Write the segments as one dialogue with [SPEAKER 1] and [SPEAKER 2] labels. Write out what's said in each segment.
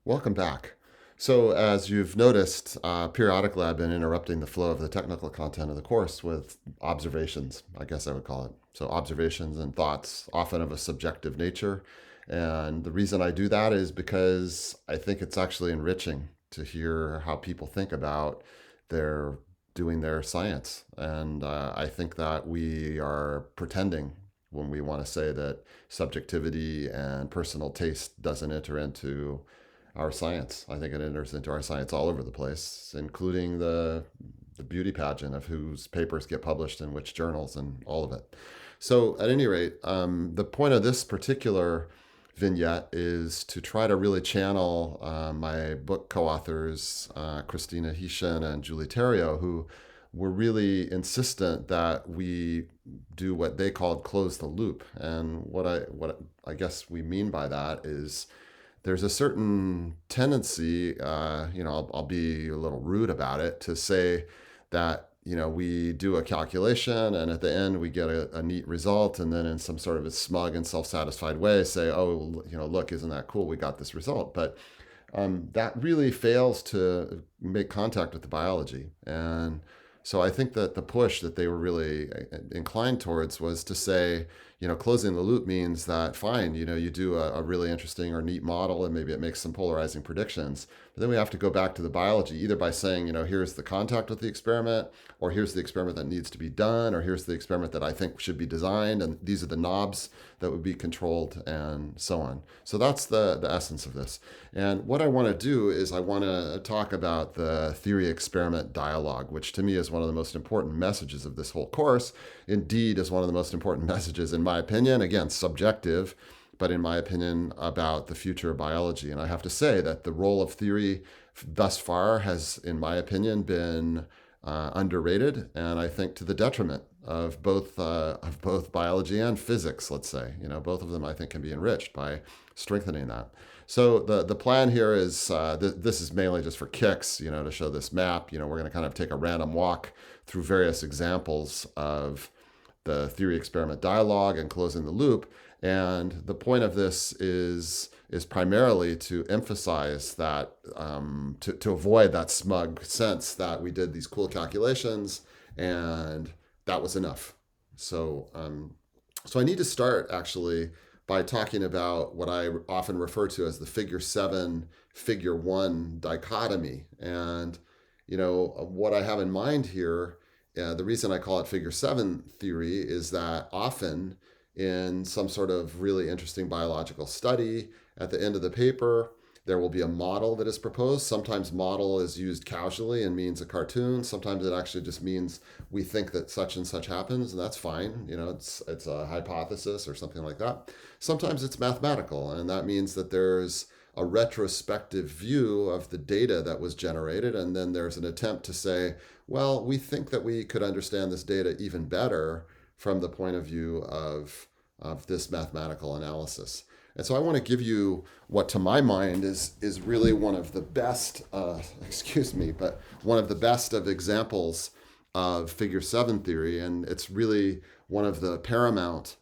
[SPEAKER 1] Welcome back. So, as you've noticed, periodically I've been interrupting the flow of the technical content of the course with observations, I guess I would call it. So, observations and thoughts, often of a subjective nature. And the reason I do that is because I think it's actually enriching to hear how people think about their doing their science. And I think that we are pretending when we want to say that subjectivity and personal taste doesn't enter into our science. I think it enters into our science all over the place, including the beauty pageant of whose papers get published in which journals and all of it. So, at any rate, the point of this particular vignette is to try to really channel my book co-authors, Christina Hishen and Julie Theriault, who were really insistent that we do what they called close the loop. And what I guess we mean by that is there's a certain tendency, I'll be a little rude about it, to say that, we do a calculation and at the end we get a neat result, and then in some sort of a smug and self-satisfied way say, oh, look, isn't that cool? We got this result. But that really fails to make contact with the biology. And so I think that the push that they were really inclined towards was to say, closing the loop means that fine, you do a really interesting or neat model and maybe it makes some polarizing predictions. But then we have to go back to the biology, either by saying, here's the contact with the experiment, or here's the experiment that needs to be done, or here's the experiment that I think should be designed, and these are the knobs that would be controlled, and so on. So that's the essence of this. And what I want to do is I want to talk about the theory experiment dialogue, which to me is one of the most important messages of this whole course. Indeed, is one of the most important messages, in my opinion, again, subjective, but in my opinion, about the future of biology. And I have to say that the role of theory thus far has, in my opinion, been underrated, and I think to the detriment of both biology and physics. Let's say, both of them I think can be enriched by strengthening that. So the plan here is this is mainly just for kicks, to show this map. We're going to kind of take a random walk through various examples of the theory experiment dialogue and closing the loop. And the point of this is primarily to emphasize that to avoid that smug sense that we did these cool calculations and that was enough. So I need to start actually by talking about what I often refer to as the figure 7, figure 1 dichotomy. And what I have in mind here, the reason I call it figure 7 theory is that often in some sort of really interesting biological study, at the end of the paper, there will be a model that is proposed. Sometimes model is used casually and means a cartoon. Sometimes it actually just means we think that such and such happens, and that's fine. It's a hypothesis or something like that. Sometimes it's mathematical, and that means that there's a retrospective view of the data that was generated, and then there's an attempt to say, well, we think that we could understand this data even better from the point of view of this mathematical analysis. And so I want to give you what, to my mind, is really one of the best, but one of the best of examples of figure 7 theory. And it's really one of the paramount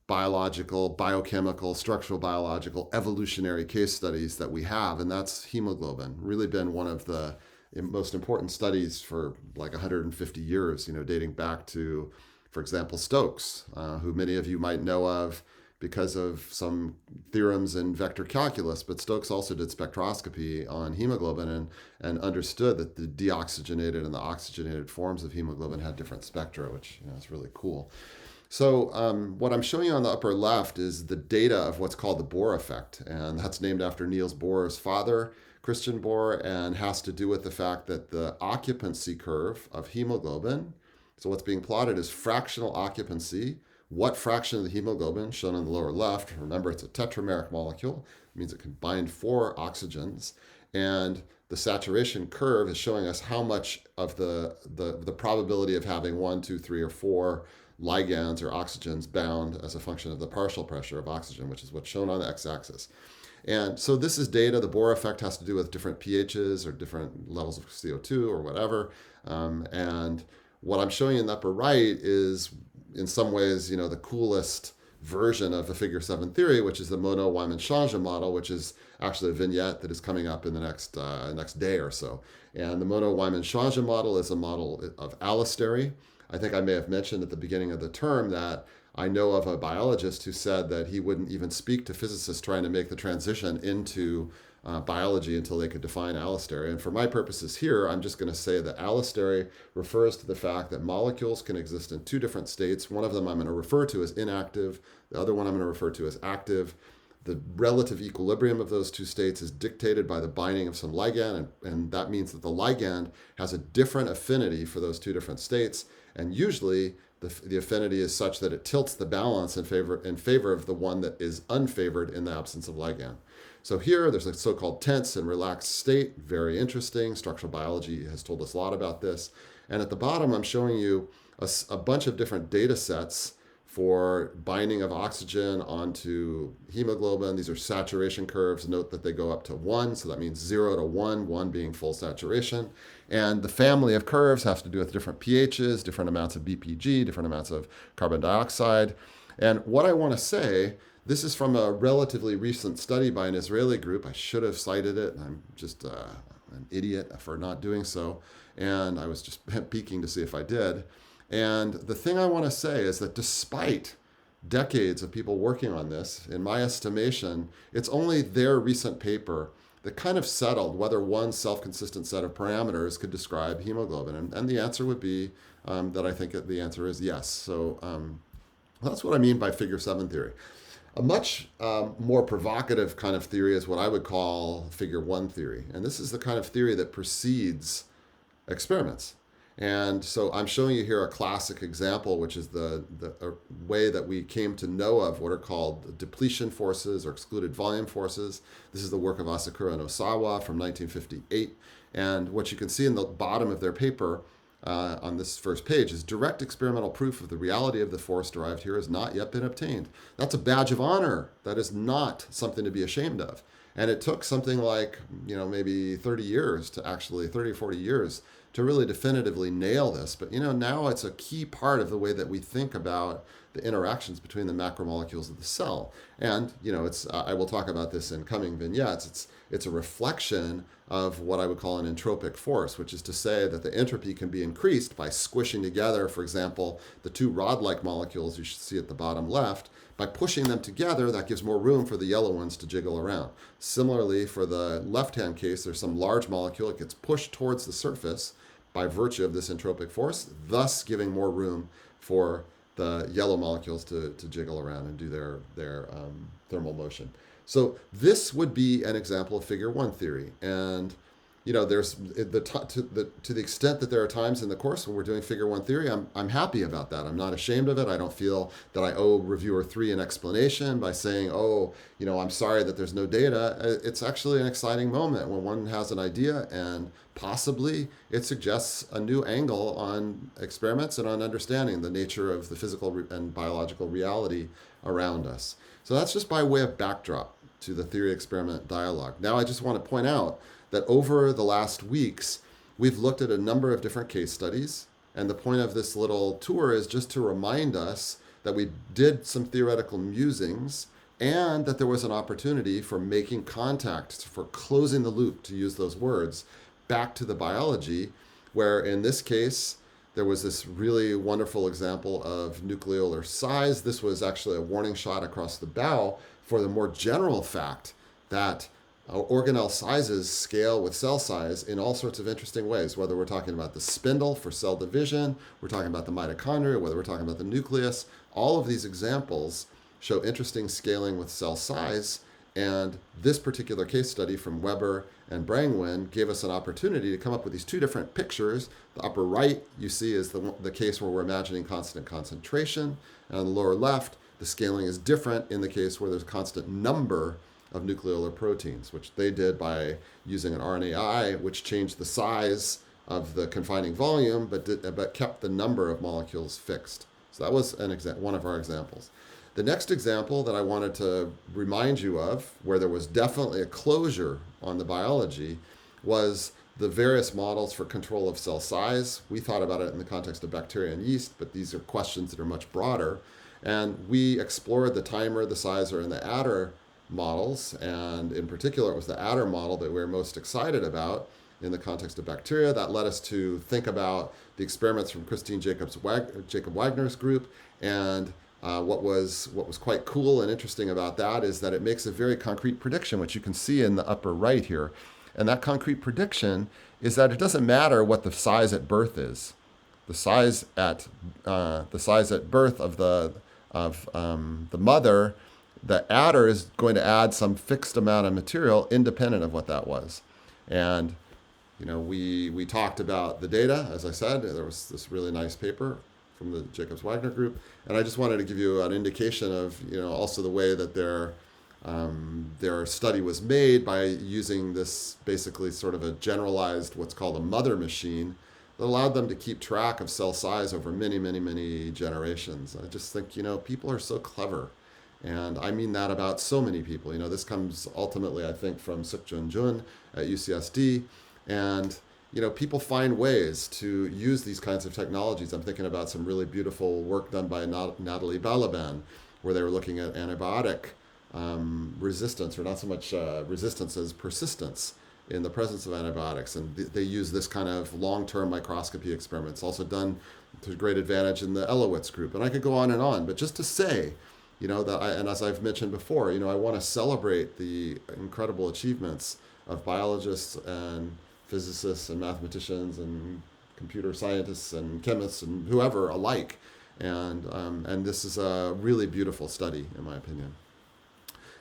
[SPEAKER 1] biological, biochemical, structural biological, evolutionary case studies that we have. And that's hemoglobin. Really been one of the most important studies for like 150 years, dating back to, for example, Stokes, who many of you might know of because of some theorems in vector calculus, but Stokes also did spectroscopy on hemoglobin and understood that the deoxygenated and the oxygenated forms of hemoglobin had different spectra, which is really cool. So what I'm showing you on the upper left is the data of what's called the Bohr effect, and that's named after Niels Bohr's father, Christian Bohr, and has to do with the fact that the occupancy curve of hemoglobin, so what's being plotted is fractional occupancy. What fraction of the hemoglobin, shown on the lower left, remember it's a tetrameric molecule, it means it can bind 4 oxygens, and the saturation curve is showing us how much of the probability of having 1, 2, 3, or 4 ligands or oxygens bound as a function of the partial pressure of oxygen, which is what's shown on the x-axis. And so this is data. The Bohr effect has to do with different pHs or different levels of CO2 or whatever. And what I'm showing you in the upper right is, in some ways, the coolest version of the figure 7 theory, which is the Monod-Weyman-Change model, which is actually a vignette that is coming up in the next day or so. And the Monod-Weyman-Change model is a model of allostery. I think I may have mentioned at the beginning of the term that I know of a biologist who said that he wouldn't even speak to physicists trying to make the transition into biology until they could define allostery. And for my purposes here, I'm just going to say that allostery refers to the fact that molecules can exist in two different states. One of them I'm going to refer to as inactive. The other one I'm going to refer to as active. The relative equilibrium of those two states is dictated by the binding of some ligand, and that means that the ligand has a different affinity for those two different states. And usually, the affinity is such that it tilts the balance in favor of the one that is unfavored in the absence of ligand. So here, there's a so-called tense and relaxed state. Very interesting. Structural biology has told us a lot about this. And at the bottom, I'm showing you a bunch of different data sets for binding of oxygen onto hemoglobin. These are saturation curves. Note that they go up to 1, so that means 0 to 1, 1 being full saturation. And the family of curves have to do with different pHs, different amounts of BPG, different amounts of carbon dioxide. And what I want to say, this is from a relatively recent study by an Israeli group. I should have cited it. I'm just an idiot for not doing so. And I was just peeking to see if I did. And the thing I want to say is that despite decades of people working on this, in my estimation, it's only their recent paper that kind of settled whether one self-consistent set of parameters could describe hemoglobin. And the answer would be that I think the answer is yes. So that's what I mean by figure 7 theory. A much more provocative kind of theory is what I would call figure 1 theory. And this is the kind of theory that precedes experiments. And so I'm showing you here a classic example, which is the way that we came to know of what are called depletion forces or excluded volume forces. This is the work of Asakura and Osawa from 1958. And what you can see in the bottom of their paper on this first page is direct experimental proof of the reality of the force derived here has not yet been obtained. That's a badge of honor. That is not something to be ashamed of. And it took something like, maybe 30 years to actually, 30 or 40 years to really definitively nail this. But, now it's a key part of the way that we think about the interactions between the macromolecules of the cell. And, I will talk about this in coming vignettes. It's a reflection of what I would call an entropic force, which is to say that the entropy can be increased by squishing together, for example, the two rod-like molecules you should see at the bottom left. By pushing them together, that gives more room for the yellow ones to jiggle around. Similarly, for the left-hand case, there's some large molecule. It gets pushed towards the surface by virtue of this entropic force, thus giving more room for the yellow molecules to jiggle around and do their thermal motion. So this would be an example of figure 1 theory. And there's to the extent that there are times in the course when we're doing figure 1 theory, I'm happy about that. I'm not ashamed of it. I don't feel that I owe reviewer 3 an explanation by saying, I'm sorry that there's no data. It's actually an exciting moment when one has an idea and possibly it suggests a new angle on experiments and on understanding the nature of the physical and biological reality around us. So that's just by way of backdrop to the theory experiment dialogue. Now I just want to point out that over the last weeks, we've looked at a number of different case studies. And the point of this little tour is just to remind us that we did some theoretical musings and that there was an opportunity for making contact, for closing the loop, to use those words, back to the biology, where in this case, there was this really wonderful example of nucleolar size. This was actually a warning shot across the bow for the more general fact that organelle sizes scale with cell size in all sorts of interesting ways, whether we're talking about the spindle for cell division, we're talking about the mitochondria, whether we're talking about the nucleus. All of these examples show interesting scaling with cell size. And this particular case study from Weber and Brangwyn gave us an opportunity to come up with these two different pictures. The upper right, you see, is the case where we're imagining constant concentration. And on the lower left, the scaling is different in the case where there's a constant number of nucleolar proteins, which they did by using an RNAi, which changed the size of the confining volume, but kept the number of molecules fixed. So that was one of our examples. The next example that I wanted to remind you of, where there was definitely a closure on the biology, was the various models for control of cell size. We thought about it in the context of bacteria and yeast, but these are questions that are much broader. And we explored the timer, the sizer, and the adder models. And in particular, it was the adder model that we were most excited about in the context of bacteria. That led us to think about the experiments from Christine Jacob Wagner's group. And what was quite cool and interesting about that is that it makes a very concrete prediction, which you can see in the upper right here. And that concrete prediction is that it doesn't matter what the size at birth is. The size at birth of the mother, the adder is going to add some fixed amount of material independent of what that was. And we talked about the data. As I said, there was this really nice paper from the Jacobs-Wagner group, and I just wanted to give you an indication of also the way that their study was made by using this basically sort of a generalized what's called a mother machine that allowed them to keep track of cell size over many, many, many generations. I just think, people are so clever. And I mean that about so many people. This comes ultimately, I think, from Suk-Jun Jun at UCSD. And, people find ways to use these kinds of technologies. I'm thinking about some really beautiful work done by Natalie Balaban, where they were looking at antibiotic resistance, or not so much resistance as persistence in the presence of antibiotics. And they use this kind of long-term microscopy experiments, also done to great advantage in the Elowitz group. And I could go on, but just to say, and as I've mentioned before, I want to celebrate the incredible achievements of biologists and physicists and mathematicians and computer scientists and chemists and whoever alike. And this is a really beautiful study, in my opinion.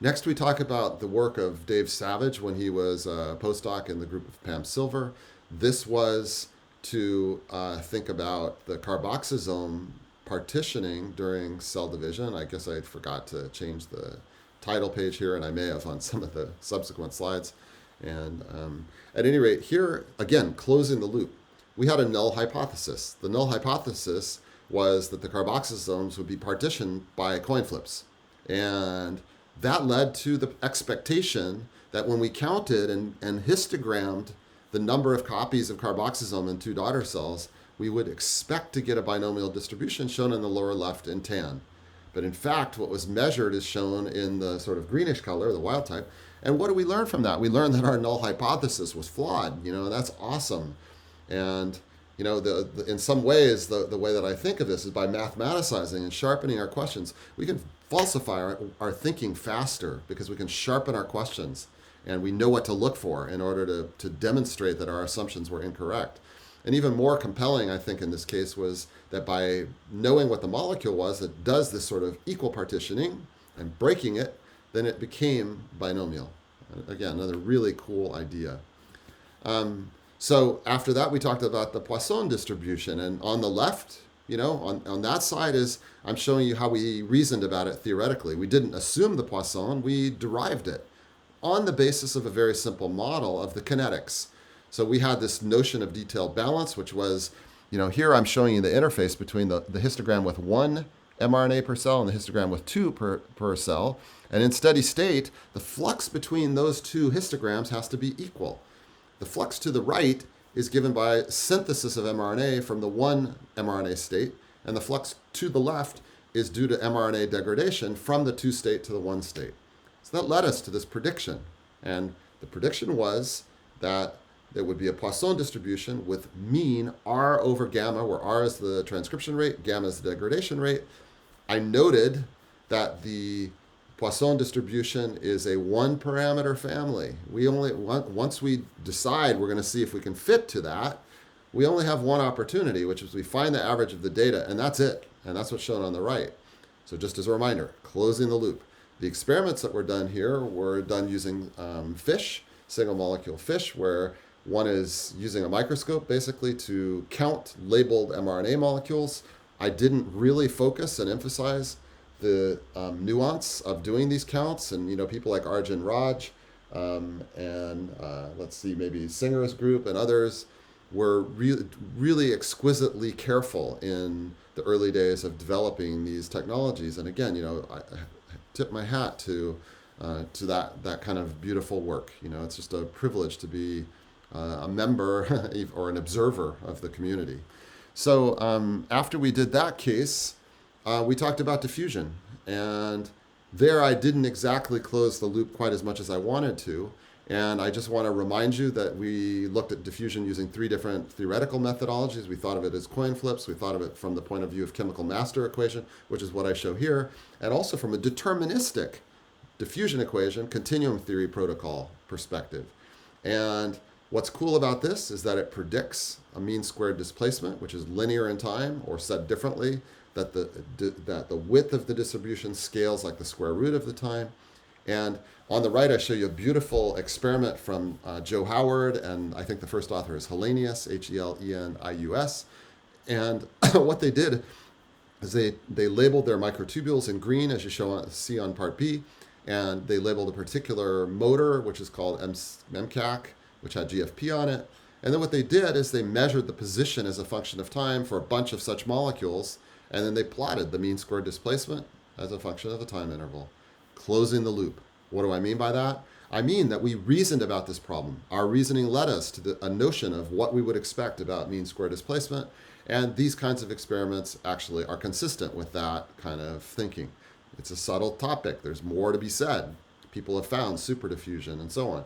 [SPEAKER 1] Next, we talk about the work of Dave Savage when he was a postdoc in the group of Pam Silver. This was to think about the carboxyzone partitioning during cell division. I guess I forgot to change the title page here, and I may have on some of the subsequent slides. And at any rate, here, again, closing the loop, we had a null hypothesis. The null hypothesis was that the carboxyzones would be partitioned by coin flips. And that led to the expectation that when we counted and histogrammed the number of copies of carboxysome in two daughter cells, we would expect to get a binomial distribution shown in the lower left in tan. But in fact, what was measured is shown in the sort of greenish color, the wild type. And what do we learn from that? We learned that our null hypothesis was flawed. And that's awesome. And in some ways, the way that I think of this is by mathematicizing and sharpening our questions, we can falsify our thinking faster because we can sharpen our questions and we know what to look for in order to demonstrate that our assumptions were incorrect. And even more compelling, I think, in this case was that by knowing what the molecule was that does this sort of equal partitioning and breaking it, then it became binomial. Again, another really cool idea. So after that, we talked about the Poisson distribution. And on the left, on that side is, I'm showing you how we reasoned about it theoretically. We didn't assume the Poisson, we derived it on the basis of a very simple model of the kinetics. So we had this notion of detailed balance, which was, here I'm showing you the interface between the histogram with one mRNA per cell and the histogram with two per cell. And in steady state, the flux between those two histograms has to be equal. The flux to the right is given by synthesis of mRNA from the one mRNA state, and the flux to the left is due to mRNA degradation from the two state to the one state. So that led us to this prediction. And the prediction was that there would be a Poisson distribution with mean R over gamma, where R is the transcription rate, gamma is the degradation rate. I noted that the Poisson distribution is a one parameter family. Once we decide we're going to see if we can fit to that, we only have one opportunity, which is we find the average of the data, and that's it. And that's what's shown on the right. So just as a reminder, closing the loop. The experiments that were done here were done using fish, single molecule fish, where one is using a microscope basically to count labeled mRNA molecules. I didn't really focus and emphasize the nuance of doing these counts, and people like Arjun Raj and let's see, maybe Singer's group and others were really exquisitely careful in the early days of developing these technologies. And again, I tip my hat to that kind of beautiful work. It's just a privilege to be a member or an observer of the community. So after we did that case, We talked about diffusion, and there I didn't exactly close the loop quite as much as I wanted to. And I just want to remind you that we looked at diffusion using three different theoretical methodologies. We thought of it as coin flips. We thought of it from the point of view of chemical master equation, which is what I show here, and also from a deterministic diffusion equation, continuum theory protocol perspective. And what's cool about this is that it predicts a mean squared displacement, which is linear in time, or said differently, that the width of the distribution scales like the square root of the time. And on the right, I show you a beautiful experiment from Joe Howard, and I think the first author is Helenius, Helenius. And what they did is they labeled their microtubules in green, as you see on part B, and they labeled a particular motor, which is called MCAC, which had GFP on it. And then what they did is they measured the position as a function of time for a bunch of such molecules, and then they plotted the mean squared displacement as a function of the time interval, closing the loop. What do I mean by that? I mean that we reasoned about this problem. Our reasoning led us to a notion of what we would expect about mean square displacement, and these kinds of experiments actually are consistent with that kind of thinking. It's a subtle topic. There's more to be said. People have found superdiffusion and so on.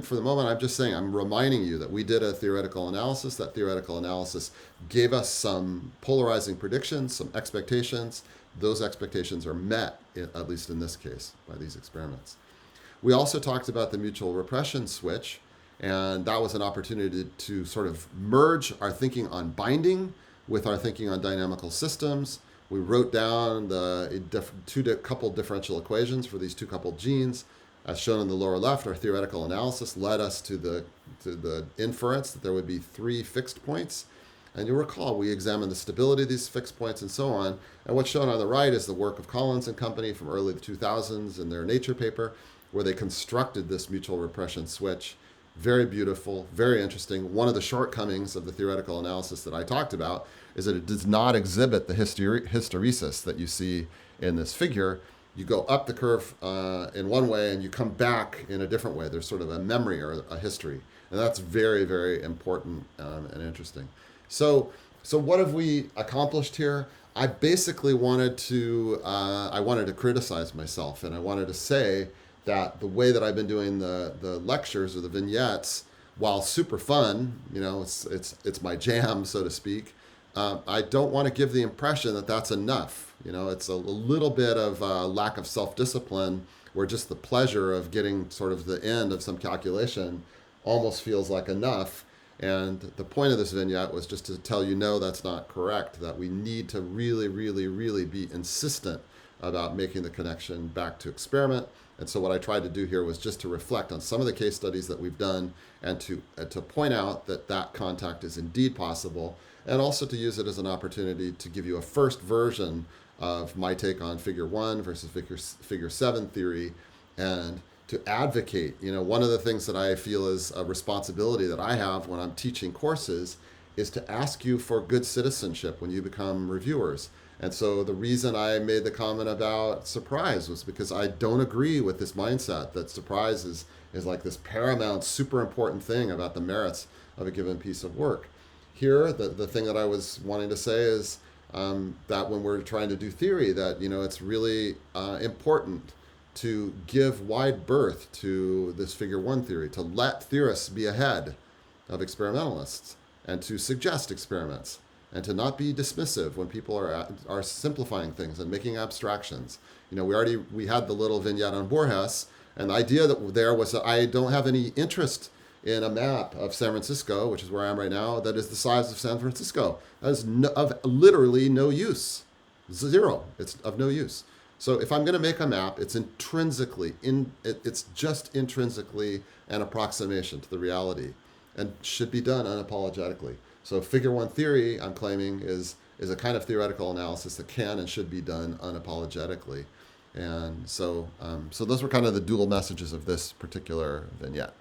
[SPEAKER 1] For the moment, I'm just saying, I'm reminding you that we did a theoretical analysis. That theoretical analysis gave us some polarizing predictions, some expectations. Those expectations are met, at least in this case, by these experiments. We also talked about the mutual repression switch, and that was an opportunity to sort of merge our thinking on binding with our thinking on dynamical systems. We wrote down the coupled differential equations for these two coupled genes. As shown in the lower left, our theoretical analysis led us to the inference that there would be three fixed points. And you'll recall we examined the stability of these fixed points and so on. And what's shown on the right is the work of Collins and company from early 2000s in their Nature paper, where they constructed this mutual repression switch. Very beautiful, very interesting. One of the shortcomings of the theoretical analysis that I talked about is that it does not exhibit the hysteresis that you see in this figure. You go up the curve in one way and you come back in a different way. There's sort of a memory or a history. And that's very, very important and interesting. So what have we accomplished here? I basically wanted to criticize myself, and I wanted to say that the way that I've been doing the lectures or the vignettes, while super fun, it's my jam, so to speak. I don't want to give the impression that that's enough. It's a little bit of a lack of self-discipline, where just the pleasure of getting sort of the end of some calculation almost feels like enough. And the point of this vignette was just to tell you, no, that's not correct, that we need to really, really, really be insistent about making the connection back to experiment. And so what I tried to do here was just to reflect on some of the case studies that we've done, and to point out that contact is indeed possible, and also to use it as an opportunity to give you a first version of my take on figure 1 versus figure 7 theory, and to advocate. One of the things that I feel is a responsibility that I have when I'm teaching courses is to ask you for good citizenship when you become reviewers. And so the reason I made the comment about surprise was because I don't agree with this mindset that surprise is like this paramount, super important thing about the merits of a given piece of work. Here, the thing that I was wanting to say is that when we're trying to do theory, that it's really important to give wide berth to this figure 1 theory, to let theorists be ahead of experimentalists, and to suggest experiments, and to not be dismissive when people are simplifying things and making abstractions. We had the little vignette on Borges, and the idea there was that I don't have any interest in a map of San Francisco, which is where I am right now, that is the size of San Francisco. That is of literally no use. Zero. It's of no use. So if I'm going to make a map, it's just intrinsically an approximation to the reality, and should be done unapologetically. So figure 1 theory, I'm claiming, is a kind of theoretical analysis that can and should be done unapologetically. And so those were kind of the dual messages of this particular vignette.